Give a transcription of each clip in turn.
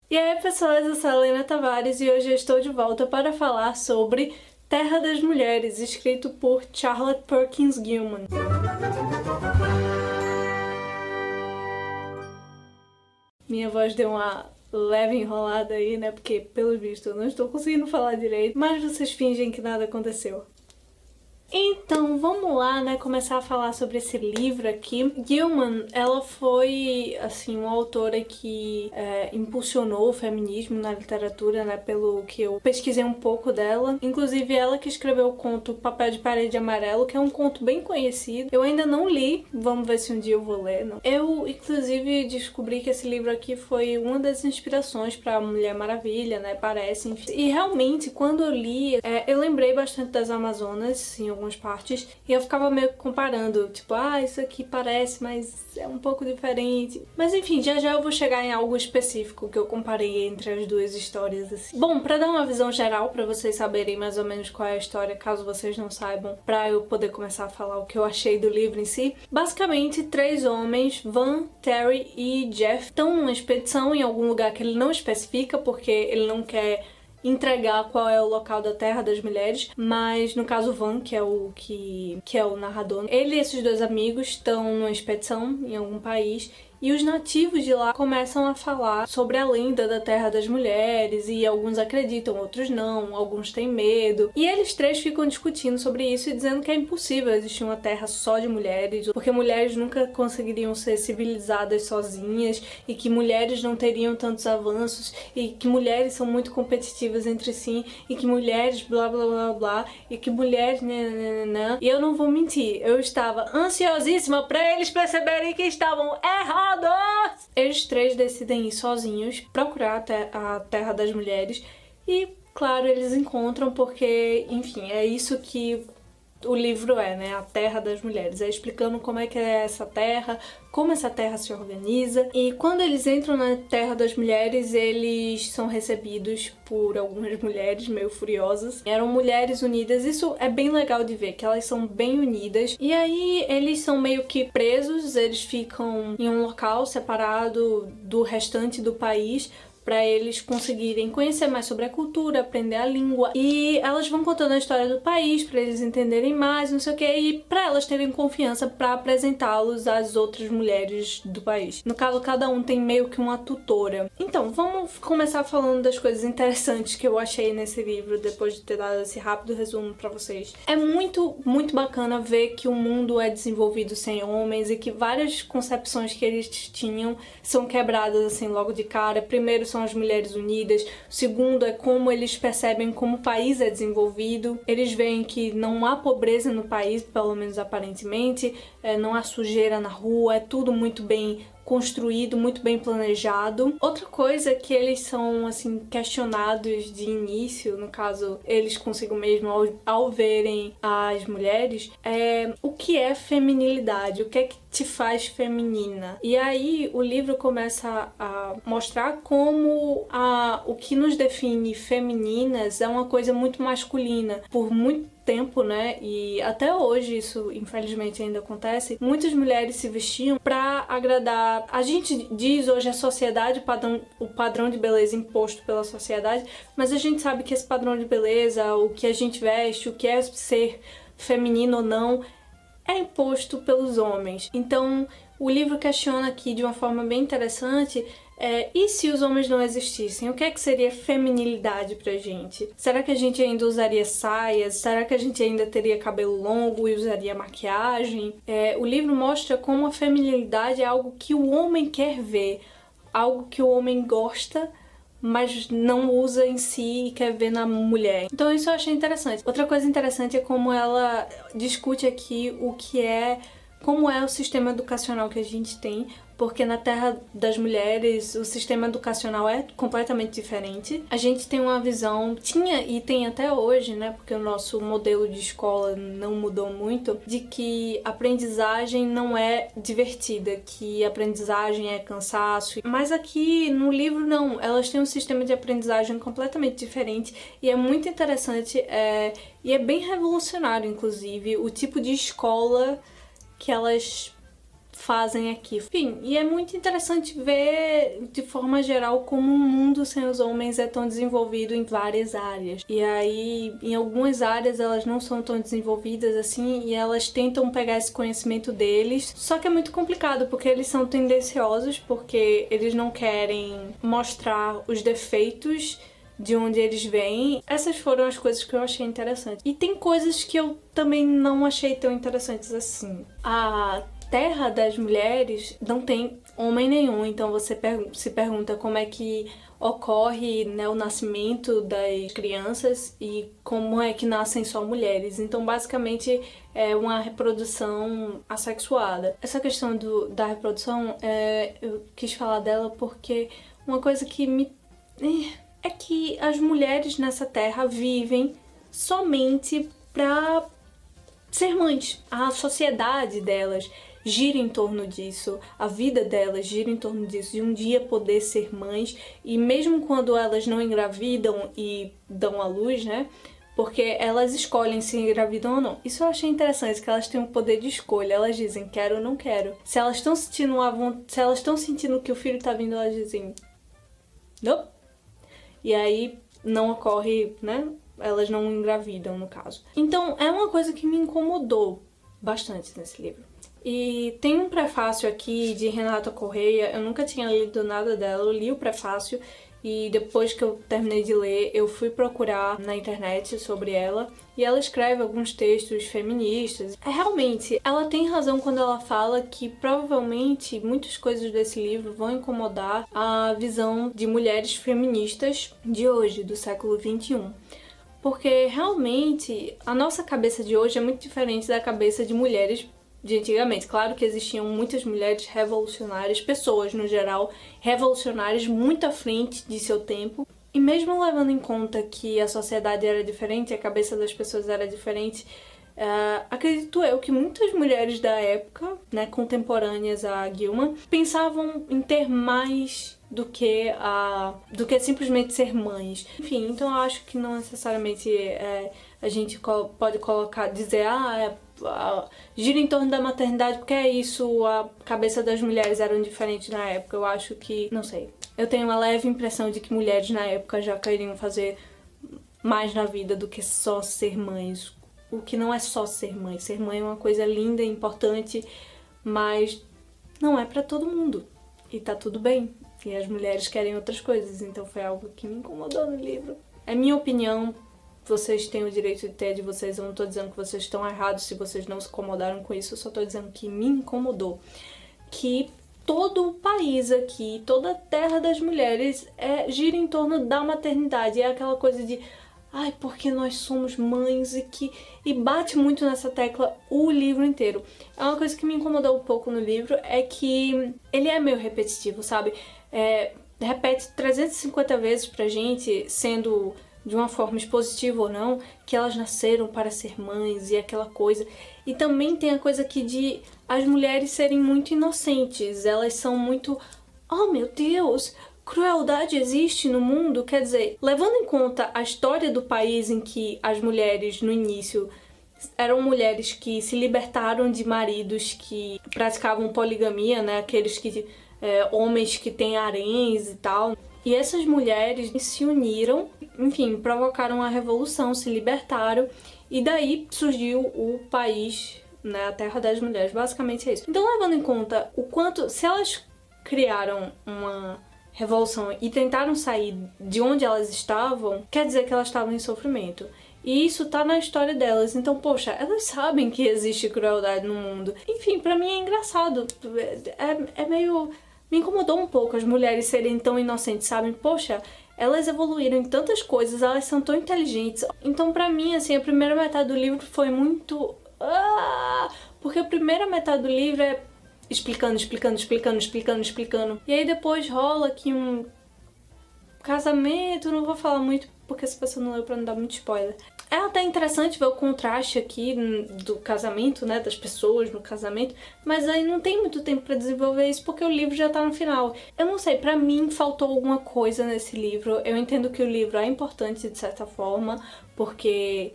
E aí pessoas, eu sou a Helena Tavares e hoje eu estou de volta para falar sobre Terra das Mulheres, escrito por Charlotte Perkins Gilman. Minha voz deu uma leve enrolada aí, né, porque pelo visto eu não estou conseguindo falar direito, mas vocês fingem que nada aconteceu. Então, vamos lá, né, começar a falar sobre esse livro aqui. Gilman, ela foi, assim, uma autora que impulsionou o feminismo na literatura, né, pelo que eu pesquisei um pouco dela. Inclusive, ela que escreveu o conto Papel de Parede Amarelo, que é um conto bem conhecido. Eu ainda não li, vamos ver se um dia eu vou ler, não. Eu, inclusive, descobri que esse livro aqui foi uma das inspirações pra Mulher Maravilha, né, parece, enfim. E realmente, quando eu li, eu lembrei bastante das Amazonas, em algumas partes, e eu ficava meio que comparando, tipo, isso aqui parece, mas é um pouco diferente. Mas enfim, já já eu vou chegar em algo específico que eu comparei entre as duas histórias, assim. Bom, pra dar uma visão geral, pra vocês saberem mais ou menos qual é a história, caso vocês não saibam, pra eu poder começar a falar o que eu achei do livro em si. Basicamente, 3 homens, Van, Terry e Jeff, estão numa expedição em algum lugar que ele não especifica, porque ele não quer entregar qual é o local da Terra das Mulheres, mas no caso Van, que é o narrador, ele e esses 2 amigos estão numa expedição em algum país e os nativos de lá começam a falar sobre a lenda da Terra das Mulheres e alguns acreditam, outros não, alguns têm medo. E eles 3 ficam discutindo sobre isso e dizendo que é impossível existir uma terra só de mulheres, porque mulheres nunca conseguiriam ser civilizadas sozinhas e que mulheres não teriam tantos avanços e que mulheres são muito competitivas entre si e que mulheres blá blá blá blá e que mulheres nananana. E eu não vou mentir, eu estava ansiosíssima pra eles perceberem que estavam errados. Eles 3 decidem ir sozinhos procurar a Terra das Mulheres e, claro, eles encontram porque, enfim, é isso que o livro né? A Terra das Mulheres. É explicando como é que é essa terra, como essa terra se organiza. E quando eles entram na Terra das Mulheres, eles são recebidos por algumas mulheres meio furiosas. Eram mulheres unidas. Isso é bem legal de ver, que elas são bem unidas. E aí eles são meio que presos, eles ficam em um local separado do restante do país, para eles conseguirem conhecer mais sobre a cultura, aprender a língua. E elas vão contando a história do país para eles entenderem mais, não sei o que, e para elas terem confiança para apresentá-los às outras mulheres do país. No caso, cada um tem meio que uma tutora. Então, vamos começar falando das coisas interessantes que eu achei nesse livro, depois de ter dado esse rápido resumo para vocês. É muito, muito bacana ver que o mundo é desenvolvido sem homens e que várias concepções que eles tinham são quebradas assim logo de cara. Primeiro são as mulheres unidas, o segundo é como eles percebem como o país é desenvolvido. Eles veem que não há pobreza no país, pelo menos aparentemente, não há sujeira na rua, é tudo muito bem construído, muito bem planejado. Outra coisa que eles são, assim, questionados de início, no caso, eles consigo mesmo ao verem as mulheres, é o que é feminilidade, o que é que te faz feminina. E aí o livro começa a mostrar como o que nos define femininas é uma coisa muito masculina. Por muito tempo, né, e até hoje isso infelizmente ainda acontece, muitas mulheres se vestiam pra agradar, a gente diz hoje a sociedade, o padrão de beleza imposto pela sociedade, mas a gente sabe que esse padrão de beleza, o que a gente veste, o que é ser feminino ou não, é imposto pelos homens. Então o livro questiona aqui de uma forma bem interessante e se os homens não existissem? O que é que seria feminilidade pra gente? Será que a gente ainda usaria saias? Será que a gente ainda teria cabelo longo e usaria maquiagem? O livro mostra como a feminilidade é algo que o homem quer ver, algo que o homem gosta, mas não usa em si e quer ver na mulher. Então isso eu achei interessante. Outra coisa interessante é como ela discute aqui como é o sistema educacional que a gente tem, porque na Terra das Mulheres o sistema educacional é completamente diferente. A gente tem uma visão, tinha e tem até hoje, né, porque o nosso modelo de escola não mudou muito, de que a aprendizagem não é divertida, que a aprendizagem é cansaço. Mas aqui no livro não, elas têm um sistema de aprendizagem completamente diferente e é muito interessante e é bem revolucionário, inclusive, o tipo de escola que elas fazem aqui. Enfim, e é muito interessante ver de forma geral como um mundo sem os homens é tão desenvolvido em várias áreas. E aí, em algumas áreas elas não são tão desenvolvidas assim e elas tentam pegar esse conhecimento deles. Só que é muito complicado porque eles são tendenciosos, porque eles não querem mostrar os defeitos de onde eles vêm. Essas foram as coisas que eu achei interessantes. E tem coisas que eu também não achei tão interessantes assim. A Terra das Mulheres não tem homem nenhum, então você se pergunta como é que ocorre, né, o nascimento das crianças e como é que nascem só mulheres. Então, basicamente, é uma reprodução assexuada. Essa questão da reprodução, eu quis falar dela porque uma coisa que me... é que as mulheres nessa terra vivem somente pra ser mães. A sociedade delas gira em torno disso, a vida delas gira em torno disso, de um dia poder ser mães, e mesmo quando elas não engravidam e dão à luz, né? Porque elas escolhem se engravidam ou não. Isso eu achei interessante, que elas têm o poder de escolha. Elas dizem quero ou não quero. Se elas estão sentindo que o filho tá vindo, elas dizem não. E aí não ocorre, né? Elas não engravidam, no caso. Então, é uma coisa que me incomodou bastante nesse livro. E tem um prefácio aqui de Renata Correia, eu nunca tinha lido nada dela, eu li o prefácio e depois que eu terminei de ler, eu fui procurar na internet sobre ela e ela escreve alguns textos feministas. Realmente, ela tem razão quando ela fala que provavelmente muitas coisas desse livro vão incomodar a visão de mulheres feministas de hoje, do século XXI. Porque realmente a nossa cabeça de hoje é muito diferente da cabeça de mulheres de antigamente. Claro que existiam muitas mulheres revolucionárias, pessoas no geral revolucionárias muito à frente de seu tempo. E mesmo levando em conta que a sociedade era diferente, a cabeça das pessoas era diferente, acredito eu que muitas mulheres da época, né, contemporâneas a Gilman, pensavam em ter mais do que simplesmente ser mães. Enfim, então eu acho que não necessariamente a gente pode dizer gira em torno da maternidade porque é isso, a cabeça das mulheres eram diferentes na época. Eu acho que, não sei, eu tenho uma leve impressão de que mulheres na época já queriam fazer mais na vida do que só ser mães. O que não é só ser mãe. Ser mãe é uma coisa linda e importante, mas não é pra todo mundo. E tá tudo bem. E as mulheres querem outras coisas, então foi algo que me incomodou no livro. É minha opinião, vocês têm o direito de ter de vocês, eu não tô dizendo que vocês estão errados se vocês não se incomodaram com isso, eu só tô dizendo que me incomodou. Que todo o país aqui, toda a terra das mulheres gira em torno da maternidade. É aquela coisa de ai, porque nós somos mães e bate muito nessa tecla o livro inteiro. É uma coisa que me incomodou um pouco no livro, é que ele é meio repetitivo, sabe? Repete 350 vezes pra gente, sendo de uma forma expositiva ou não, que elas nasceram para ser mães e aquela coisa. E também tem a coisa aqui de as mulheres serem muito inocentes, elas são muito, oh meu Deus, crueldade existe no mundo? Quer dizer, levando em conta a história do país em que as mulheres no início eram mulheres que se libertaram de maridos que praticavam poligamia, né, aqueles homens que têm haréns e tal. E essas mulheres se uniram, enfim, provocaram a revolução, se libertaram e daí surgiu o país, né, a Terra das Mulheres, basicamente é isso. Então, levando em conta o quanto, se elas criaram uma revolução e tentaram sair de onde elas estavam, quer dizer que elas estavam em sofrimento. E isso tá na história delas, então, poxa, elas sabem que existe crueldade no mundo. Enfim, pra mim é engraçado, é meio... Me incomodou um pouco as mulheres serem tão inocentes, sabe? Poxa, elas evoluíram em tantas coisas, elas são tão inteligentes. Então, pra mim, assim, a primeira metade do livro foi muito... porque a primeira metade do livro é explicando. E aí depois rola aqui um casamento, não vou falar muito porque essa pessoa não leu pra não dar muito spoiler. É até interessante ver o contraste aqui do casamento, né, das pessoas no casamento, mas aí não tem muito tempo pra desenvolver isso porque o livro já tá no final. Eu não sei, pra mim faltou alguma coisa nesse livro. Eu entendo que o livro é importante de certa forma, porque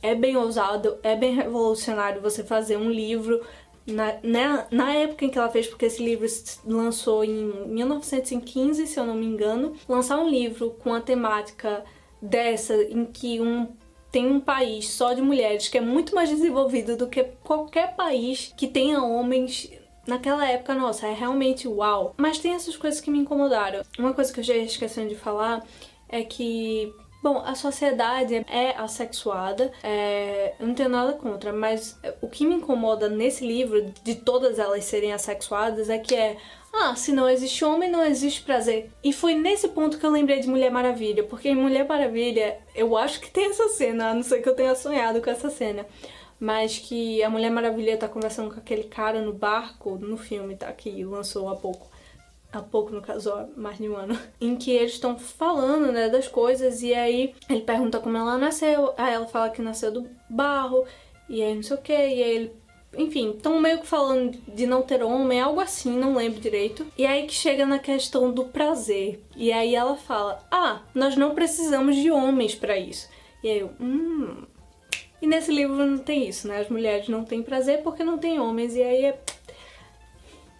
é bem ousado, é bem revolucionário você fazer um livro Na época em que ela fez, porque esse livro lançou em 1915, se eu não me engano, lançar um livro com a temática dessa, em que tem um país só de mulheres que é muito mais desenvolvido do que qualquer país que tenha homens. Naquela época, nossa, é realmente uau. Mas tem essas coisas que me incomodaram. Uma coisa que eu já ia esquecendo de falar é que, bom, a sociedade é assexuada, eu não tenho nada contra, mas o que me incomoda nesse livro, de todas elas serem assexuadas, é que se não existe homem, não existe prazer. E foi nesse ponto que eu lembrei de Mulher Maravilha, porque em Mulher Maravilha, eu acho que tem essa cena, a não ser que eu tenha sonhado com essa cena, mas que a Mulher Maravilha tá conversando com aquele cara no barco, no filme, tá? Que lançou há pouco, no caso, há mais de um ano, em que eles estão falando, né, das coisas, e aí ele pergunta como ela nasceu, aí ela fala que nasceu do barro, e aí não sei o que, e aí ele... Enfim, estão meio que falando de não ter homem, algo assim, não lembro direito. E aí que chega na questão do prazer. E aí ela fala, nós não precisamos de homens pra isso. E aí eu, E nesse livro não tem isso, né? As mulheres não têm prazer porque não tem homens, e aí é...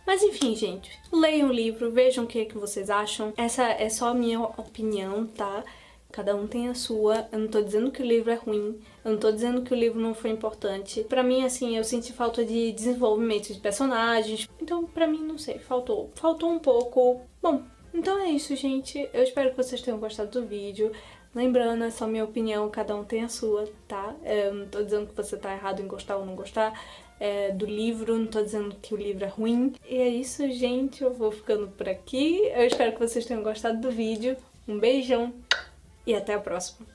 Mas enfim, gente, leiam o livro, vejam o que vocês acham. Essa é só a minha opinião, tá? Cada um tem a sua. Eu não tô dizendo que o livro é ruim, eu não tô dizendo que o livro não foi importante. Pra mim, assim, eu senti falta de desenvolvimento de personagens. Então, pra mim, não sei, faltou um pouco. Bom, então é isso, gente. Eu espero que vocês tenham gostado do vídeo. Lembrando, é só minha opinião, cada um tem a sua, tá? Eu não tô dizendo que você tá errado em gostar ou não gostar do livro, não tô dizendo que o livro é ruim. E é isso, gente, eu vou ficando por aqui. Eu espero que vocês tenham gostado do vídeo. Um beijão e até a próxima.